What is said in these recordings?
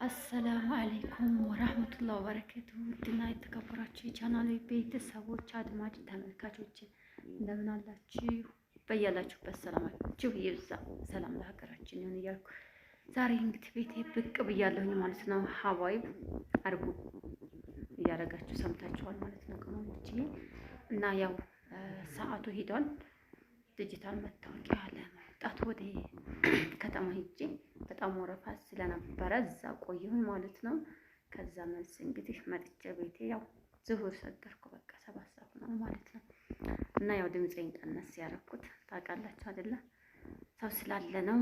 አሰላሙ አለይኩም ወራህመቱላሂ ወበረካቱሁ። ውድና የተከበራችሁ የቻናሌ ቤተሰቦች አድማጭ ተመልካቾች እንደምን አላችሁ? በያላችሁበት ሰላማችሁ ይብዛ። ሰላም ለሀገራችን ይሁን እያልኩ ዛሬ እንግዲህ ቤቴ ብቅ ብያለሁኝ ማለት ነው። ሀባይብ አርጉ እያደረጋችሁ ሰምታችኋል ማለት ነው ቅመሞቼ። እና ያው ሰዓቱ ሄዷል። ዲጂታል መታወቂያ ለማውጣት ወደ ከተማ ሄጄ በጣም ወረፋ ስለነበረ እዛ ቆየሁኝ ማለት ነው። ከዛ መልስ እንግዲህ መጥቼ ቤቴ ያው ዙሁር ሰገርኩ። በቃ 7 ሰዓት ነው ማለት ነው። እና ያው ድምፄን ቀነስ ያደረኩት ታውቃላችሁ አይደለ? ሰው ስላለ ነው።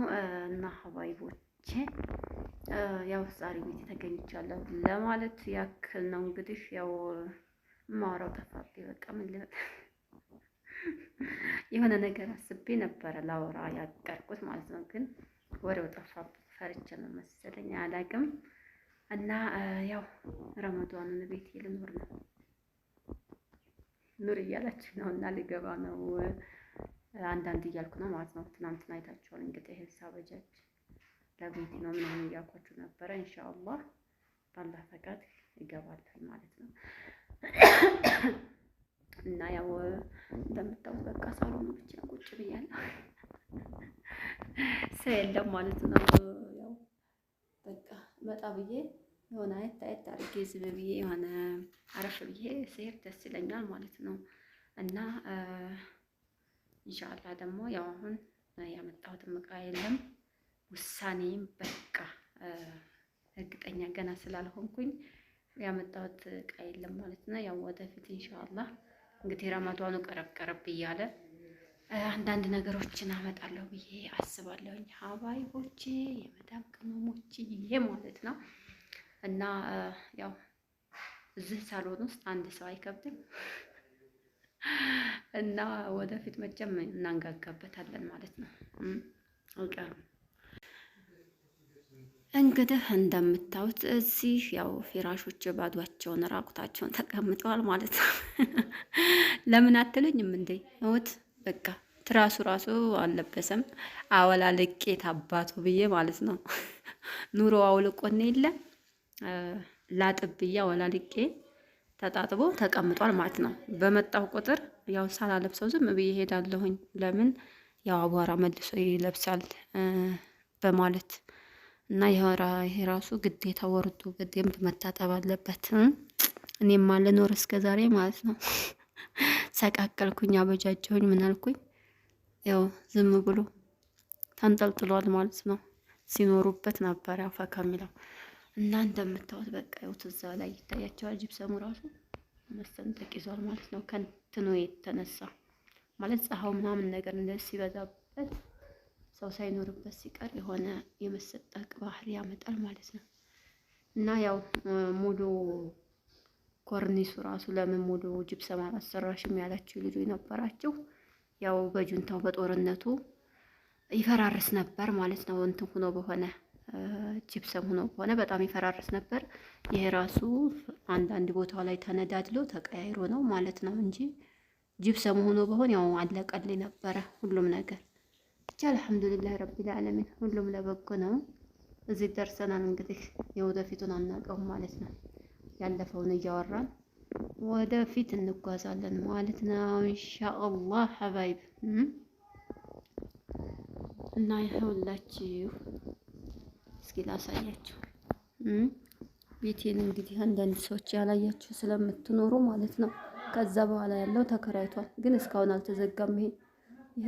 እና ሀባይቦቼ ያው ዛሬ ቤቴ ተገኝቻለሁ ለማለት ያክል ነው። እንግዲህ ያው ማውራው ጠፋብኝ። በቃ ምን ልበል የሆነ ነገር አስቤ ነበረ ላወራ ያቀርኩት ማለት ነው። ግን ወሬው ጠፋብኝ። ፈርቼ ነው መሰለኝ አላውቅም። እና ያው ረመዷንን ቤት ልኖር ነው። ኑር እያላችሁ ነው እና ሊገባ ነው አንዳንድ እያልኩ ነው ማለት ነው። ትናንትና አይታችኋል እንግዲህ ሂሳብ በጃጅ ለቤት ነው ምናምን እያልኳችሁ ነበረ። ኢንሻአላህ ባላህ ፈቃድ ይገባል ማለት ነው። እና ያው እንደምታውቁ በቃ ሳሎኑ ብቻ ቁጭ ብያለሁ። ሰው የለም ማለት ነው። ያው በቃ መጣ ብዬ የሆነ አየት አድርጌ ዝም ብዬ የሆነ አረፍ ብዬ ስሄድ ደስ ይለኛል ማለት ነው። እና ኢንሻአላህ ደግሞ ያው አሁን ያመጣሁትም እቃ የለም። ውሳኔም በቃ እርግጠኛ ገና ስላልሆንኩኝ ያመጣሁት እቃ የለም ማለት ነው። ያው ወደፊት ኢንሻአላህ እንግዲህ ረመዷኑ ቀረብ እያለ አንዳንድ ነገሮችን አመጣለሁ ብዬ አስባለሁኝ። ሀባይቦቼ የመዳም ቅመሞቼ ይሄ ማለት ነው። እና ያው እዚህ ሳሎን ውስጥ አንድ ሰው አይከብድም። እና ወደፊት መቼም እናንጋጋበታለን ማለት ነው። አልቀርም እንግዲህ እንደምታዩት እዚህ ያው ፊራሾች ባዷቸውን ራቁታቸውን ተቀምጠዋል ማለት ነው። ለምን አትሉኝም እንዴ? እውት በቃ ትራሱ ራሱ አልለበሰም። አወላልቄ ታባቱ ብዬ ማለት ነው። ኑሮ አውልቆን የለ ላጥብ ብዬ አወላልቄ ተጣጥቦ ተቀምጧል ማለት ነው። በመጣው ቁጥር ያው ሳላለብሰው ዝም ብዬ ሄዳለሁኝ። ለምን ያው አቧራ መልሶ ይለብሳል በማለት እና ይሄ ራሱ ግዴታ ወርዶ በደንብ መታጠብ አለበት። እኔማ ልኖር እስከ ዛሬ ማለት ነው። ሰቃቀልኩኝ፣ አበጃጀሁኝ፣ ምን አልኩኝ። ያው ዝም ብሎ ተንጠልጥሏል ማለት ነው። ሲኖሩበት ነበር ያው ፈካ የሚለው እና እንደምታዩት በቃ ያው ትዛ ላይ ይታያቸዋል። ጅብሰሙ ራሱ መሰንጠቅ ይዟል ማለት ነው። ከእንትኑ የተነሳ ማለት ፀሐው ምናምን ነገር እንደዚህ ሲበዛበት ሰው ሳይኖርበት ሲቀር የሆነ የመሰጠቅ ባህሪ ያመጣል ማለት ነው። እና ያው ሙሉ ኮርኒሱ ራሱ ለምን ሙሉ ጅብሰም አላሰራሽም ያላችሁ ልጆች ነበራችሁ። ያው በጁንታው በጦርነቱ ይፈራርስ ነበር ማለት ነው። እንትን ሆኖ በሆነ ጅብሰም ሆኖ በሆነ በጣም ይፈራርስ ነበር። ይሄ ራሱ አንዳንድ ቦታው ላይ ተነዳድሎ ተቀያይሮ ነው ማለት ነው እንጂ ጅብሰም ሆኖ በሆነ ያው አለቀልኝ ነበረ ሁሉም ነገር። ብቻ አልሐምዱሊላህ ረቢል ዓለሚን ሁሉም ለበጎ ነው። እዚህ ደርሰናል። እንግዲህ የወደፊቱን አናውቀውም ማለት ነው። ያለፈውን እያወራን ወደፊት እንጓዛለን ማለት ነው ኢንሻአላህ ሀባይብ። እና ይኸውላችሁ እስኪ ላሳያችሁ ቤቴን። እንግዲህ አንዳንድ ሰዎች ያላያችሁ ስለምትኖሩ ማለት ነው። ከዛ በኋላ ያለው ተከራይቷል፣ ግን እስካሁን አልተዘጋም። ይሄ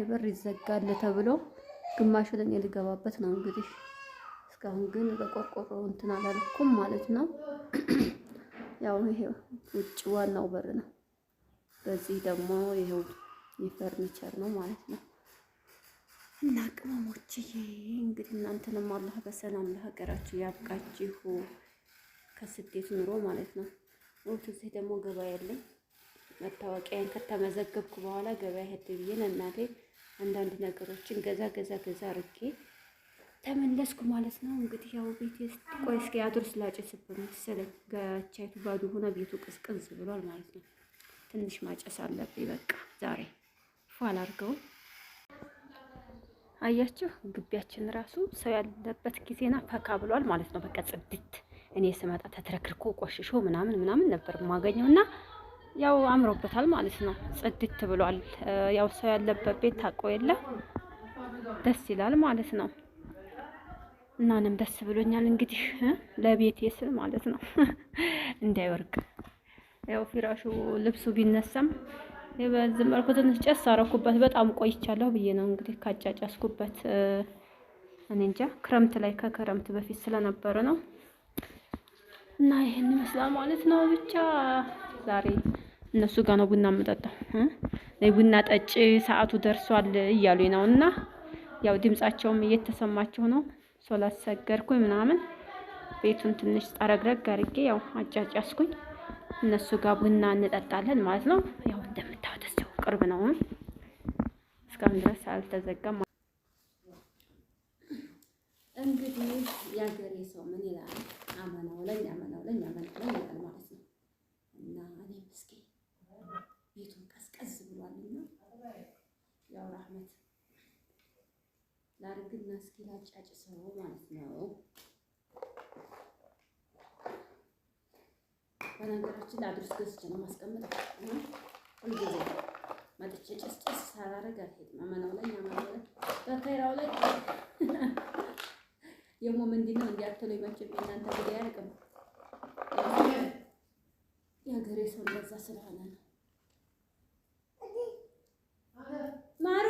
በር ይዘጋል ተብሎ ግማሹ ለኔ ልገባበት ነው እንግዲህ። እስካሁን ግን በቆርቆሮ እንትን አላልኩም ማለት ነው። ያው ይሄ ውጭ ዋናው በር ነው። በዚህ ደግሞ ይሄው የፈርኒቸር ነው ማለት ነው። እና ቅመሞችዬ እንግዲህ እናንተንም አላህ በሰላም ለሀገራችሁ ያብቃችሁ ከስደት ኑሮ ማለት ነው። እዚህ ደግሞ ገበያ ያለኝ መታወቂያን ከተመዘገብኩ በኋላ ገበያ ሄድ ብዬ ለእናቴ አንዳንድ ነገሮችን ገዛ አድርጌ ተመለስኩ ማለት ነው። እንግዲህ ያው ቤቴ ቆይ እስኪ አድርስ ላጨስበት መሰለኝ። ጋቻይቱ ባዶ ሆነ፣ ቤቱ ቅዝቅዝ ብሏል ማለት ነው። ትንሽ ማጨስ አለብኝ በቃ ዛሬ ፏል አድርገው አያችሁ ግቢያችን ራሱ ሰው ያለበት ጊዜና ፈካ ብሏል ማለት ነው። በቃ ጽድት። እኔ ስመጣ ተትረክርኮ ቆሽሾ ምናምን ነበር የማገኘውና ያው አምሮበታል ማለት ነው። ጽድት ብሏል። ያው ሰው ያለበት ቤት ታውቀው የለ ደስ ይላል ማለት ነው። እና እኔም ደስ ብሎኛል እንግዲህ ለቤቴ ስል ማለት ነው እንዳይወርቅ። ያው ፊራሹ ልብሱ ቢነሳም በዚህ መልኩ ትንሽ ጨስ አረኩበት። በጣም ቆይቻለሁ ብዬ ነው እንግዲህ ካጫጫስኩበት። እኔ እንጃ ክረምት ላይ ከክረምት በፊት ስለነበረ ነው። እና ይሄን ይመስላል ማለት ነው። ብቻ ዛሬ እነሱ ጋር ነው ቡና የምጠጣው። ቡና ጠጭ ሰዓቱ ደርሷል እያሉኝ ነው። እና ያው ድምጻቸውም እየተሰማቸው ነው። ሶላት ሰገድኩኝ ምናምን ቤቱን ትንሽ ጠረግረግ አድርጌ ያው አጫጫስኩኝ። እነሱ ጋር ቡና እንጠጣለን ማለት ነው። ያው እንደምታዩት እዚሁ ቅርብ ነው። እስካሁን ድረስ አልተዘጋም። እንግዲህ የሀገሬ ሰው ምን ይላል? አመናው ለኝ ይላል ማለት ነው። እና እኔም እስኪ ቤቱን ቀዝቀዝ ብሏልና ያው ራህመት ላርግና እስኪ ላጫጭሰው ማለት ነው። በነገራችን ለአድርስ ገዝቼ ነው ማስቀመጥ። ሁልጊዜ መጥቼ ጭስ ሳላረግ አልሄድም። አመናው ላይ በከይራው ላይ የሞ ምንድነው እንዲያተለው መቼም እናንተ ጉዳይ አያልቅም። የሀገሬ ሰው እንደዛ ስለሆነ ነው። ማሩ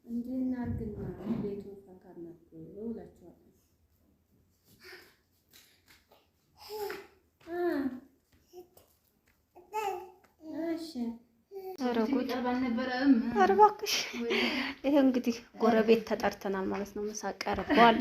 እንድናርግና ቤቱን ፈካ እናድርግ እላችኋለሁ። እሺ አረጉት አርባክሽ። ይሄ እንግዲህ ጎረቤት ተጠርተናል ማለት ነው። ምሳ ቀርቧል።